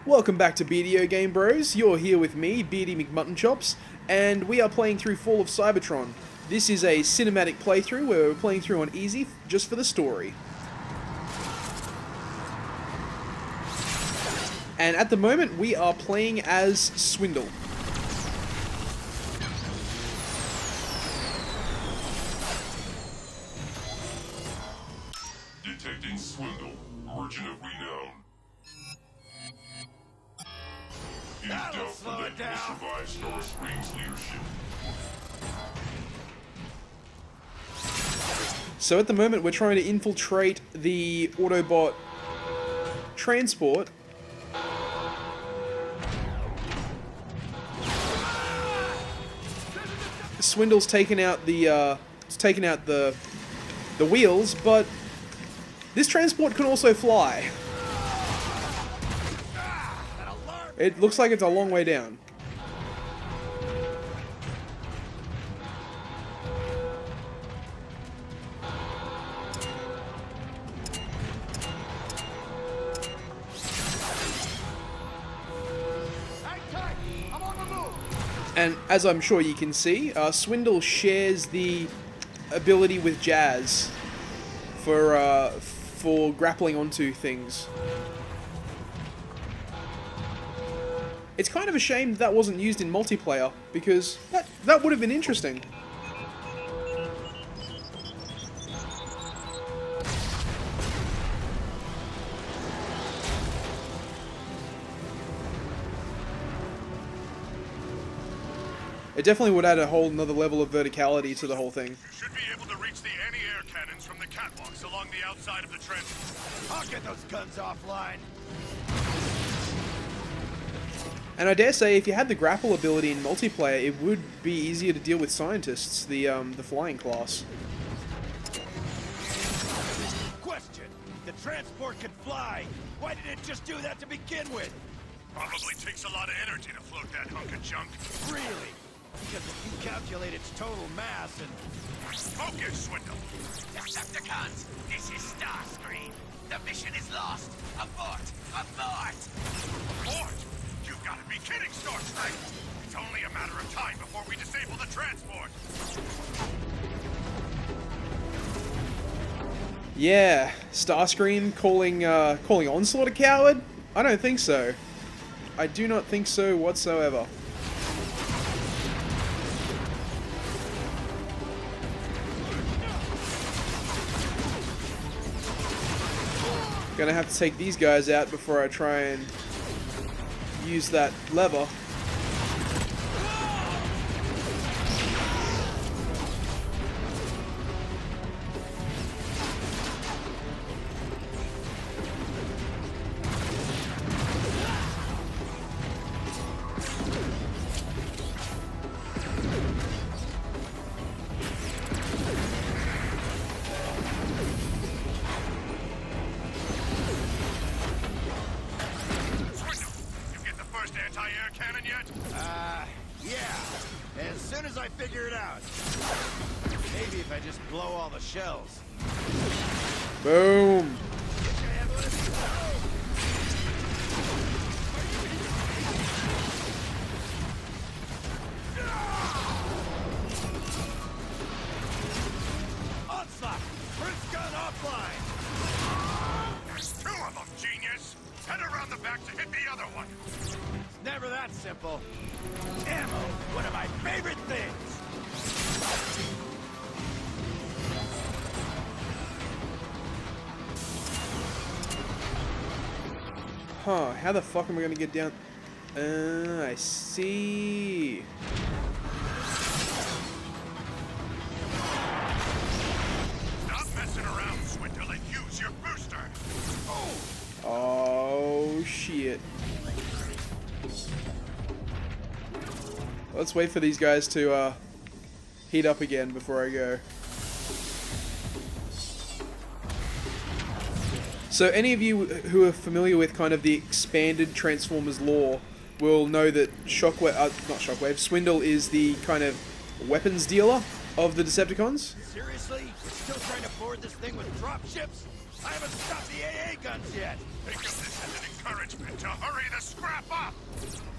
Welcome back to Beardeogame Bros. You're here with me, Beardy McMuttonchops, and we are playing through Fall of Cybertron. This is a cinematic playthrough where we're playing through on easy just for the story. And at the moment we are playing as Swindle. Detecting Swindle, Origin of Renown. It is doubtful that he will survive Starscream's leadership. So at the moment we're trying to infiltrate the Autobot transport. Swindle's taken out the wheels, but this transport can also fly. It looks like it's a long way down. And as I'm sure you can see, Swindle shares the ability with Jazz for grappling onto things. It's kind of a shame that wasn't used in multiplayer, because that would have been interesting. It definitely would add a whole another level of verticality to the whole thing. You should be able to reach the anti-air cannons from the catwalks along the outside of the trench. I'll get those guns offline. And I dare say, if you had the grapple ability in multiplayer, it would be easier to deal with scientists, the flying class. Question: the transport can fly. Why did it just do that to begin with? Probably takes a lot of energy to float that hunk of junk. Really? Because if you calculate its total mass and... Focus, Swindle! Decepticons, this is Starscream. The mission is lost. Abort! Abort! Abort? You've got to be kidding, Starscream! It's only a matter of time before we disable the transport. Yeah, Starscream calling Onslaught a coward? I don't think so. I do not think so whatsoever. Gonna have to take these guys out before I try and use that lever. Anti-air cannon yet? Yeah. As soon as I figure it out. Maybe if I just blow all the shells. Boom. Onslaught! First gun offline! There's two of them, genius! Head around the back to hit the other one! Never that simple. Ammo, one of my favorite things. Huh, how the fuck am I gonna get down? I see. Stop messing around, Swindle, and use your booster! Oh, shit. Let's wait for these guys to heat up again before I go. So any of you who are familiar with kind of the expanded Transformers lore will know that Swindle is the kind of weapons dealer of the Decepticons. Serious Seriously? We're still trying to board this thing with dropships? I haven't stopped the AA guns yet! Think of this as an encouragement to hurry the scrap up!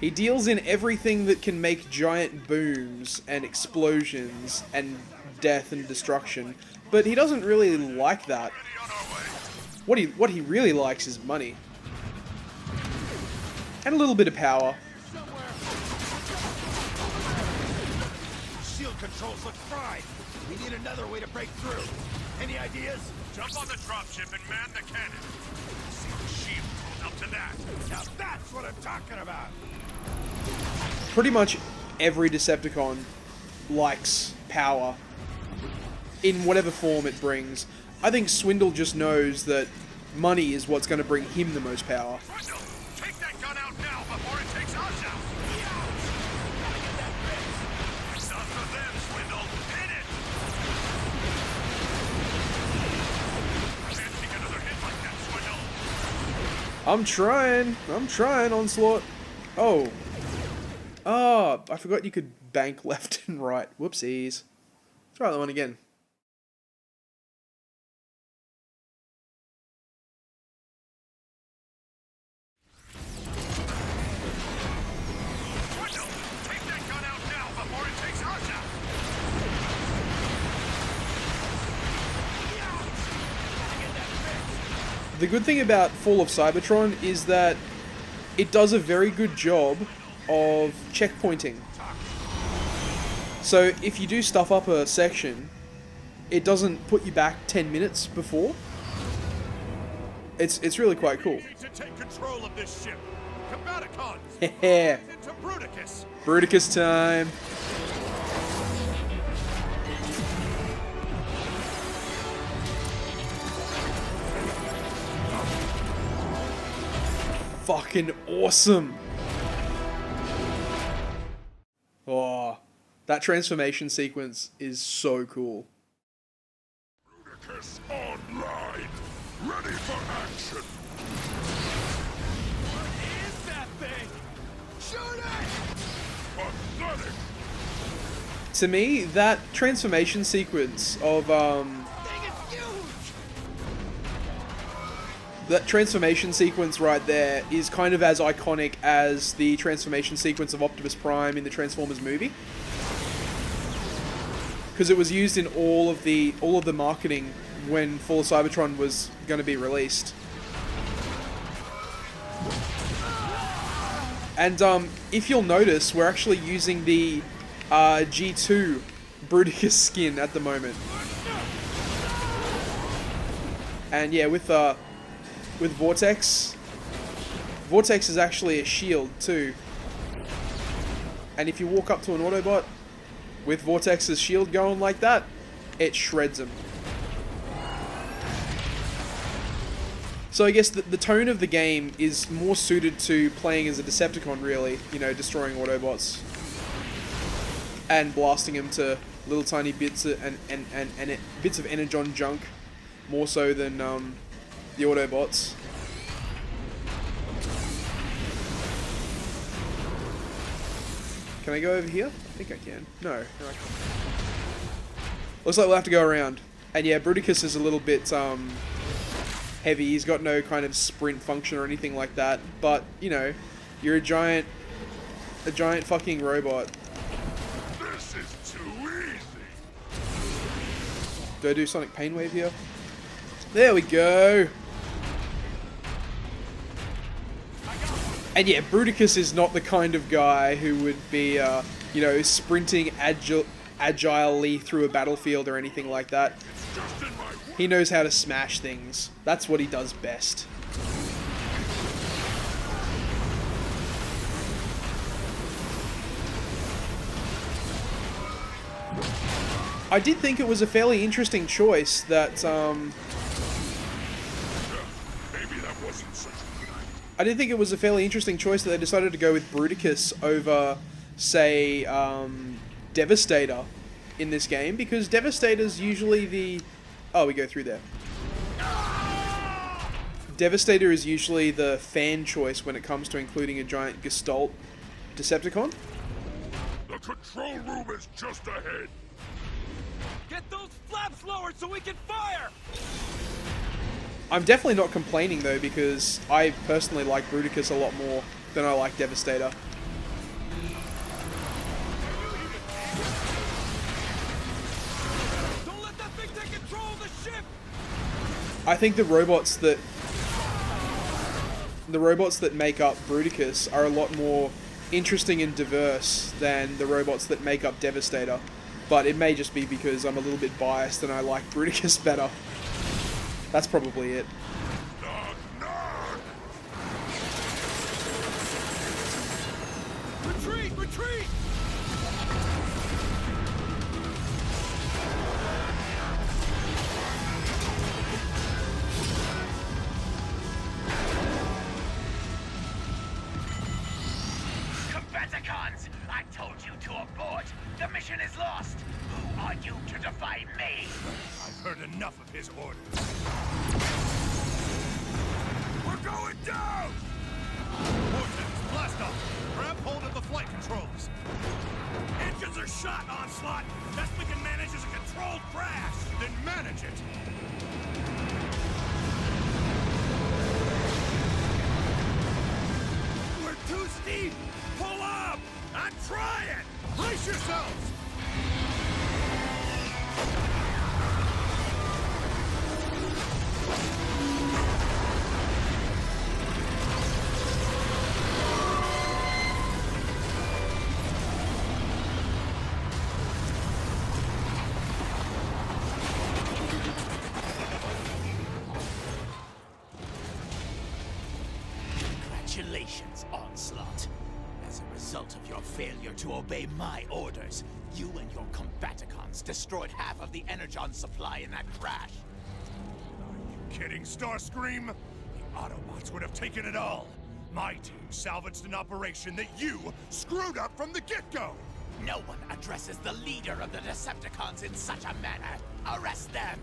He deals in everything that can make giant booms and explosions and death and destruction, but he doesn't really like that. Already on our way. What he really likes is money. And a little bit of power. Shield controls look fried. We need another way to break through. Any ideas? Jump on the dropship and man the cannon. See the shield hold up to that. Now that's what I'm talking about. Pretty much every Decepticon likes power in whatever form it brings. I think Swindle just knows that money is what's going to bring him the most power. Swindle, take that gun out now before it takes us out. It's not for them, Swindle. Hit it. Can't take another hit like that, Swindle. I'm trying, Onslaught. Oh. Oh, I forgot you could bank left and right. Whoopsies. Try that one again. Swindle, take that gun out now before it takes us out. The good thing about Fall of Cybertron is that it does a very good job of checkpointing. So if you do stuff up a section, it doesn't put you back 10 minutes before. It's really quite cool. We need to take control of this ship. Combaticons! Yeah. Into Bruticus! Bruticus time. Fucking awesome. Oh, that transformation sequence is so cool. Bruticus online. Ready for action. What is that thing? Shoot it! Pathetic. To me, that transformation sequence of Thing is huge! that transformation sequence right there is kind of as iconic as the transformation sequence of Optimus Prime in the Transformers movie, because it was used in all of the marketing when Fall of Cybertron was going to be released. And if you'll notice, we're actually using the G2 Bruticus skin at the moment. And yeah, with Vortex is actually a shield too. And if you walk up to an Autobot with Vortex's shield going like that, it shreds them. So I guess the tone of the game is more suited to playing as a Decepticon, really. You know, destroying Autobots and blasting them to little tiny bits of, bits of Energon junk, more so than the Autobots. Can I go over here? I think I can. No, I can't. Looks like we'll have to go around. And yeah, Bruticus is a little bit heavy. He's got no kind of sprint function or anything like that. But you know, you're a giant fucking robot. This is too easy. Do I do Sonic Pain Wave here? There we go. And yeah, Bruticus is not the kind of guy who would be, you know, sprinting agilely through a battlefield or anything like that. Just in my way. He knows how to smash things. That's what he does best. I did think it was a fairly interesting choice that, Maybe that wasn't such a good idea. I did think it was a fairly interesting choice that they decided to go with Bruticus over, say, Devastator in this game, because Devastator's usually the... Oh, we go through there. Devastator is usually the fan choice when it comes to including a giant Gestalt Decepticon. The control room is just ahead. Get those flaps lowered so we can fire! I'm definitely not complaining though, because I personally like Bruticus a lot more than I like Devastator. Don't let that thing take control of the ship! I think the robots that make up Bruticus are a lot more interesting and diverse than the robots that make up Devastator. But it may just be because I'm a little bit biased and I like Bruticus better. That's probably it. Knock, knock! Retreat! Retreat! Combaticons! I told you to abort! The mission is lost! Who are you to defy me? I've heard enough of his orders. We're going down! Vortex, blast off! Grab hold of the flight controls. Engines are shot, Onslaught! Best we can manage is a controlled crash! Then manage it! We're too steep! Pull up! I'm trying! Brace yourselves! Congratulations, Onslaught. As a result of your failure to obey my orders, you and your Combaticons destroyed half of the energon supply in that crash. Are you kidding, Starscream? The Autobots would have taken it all. My team salvaged an operation that you screwed up from the get-go. No one addresses the leader of the Decepticons in such a manner. Arrest them!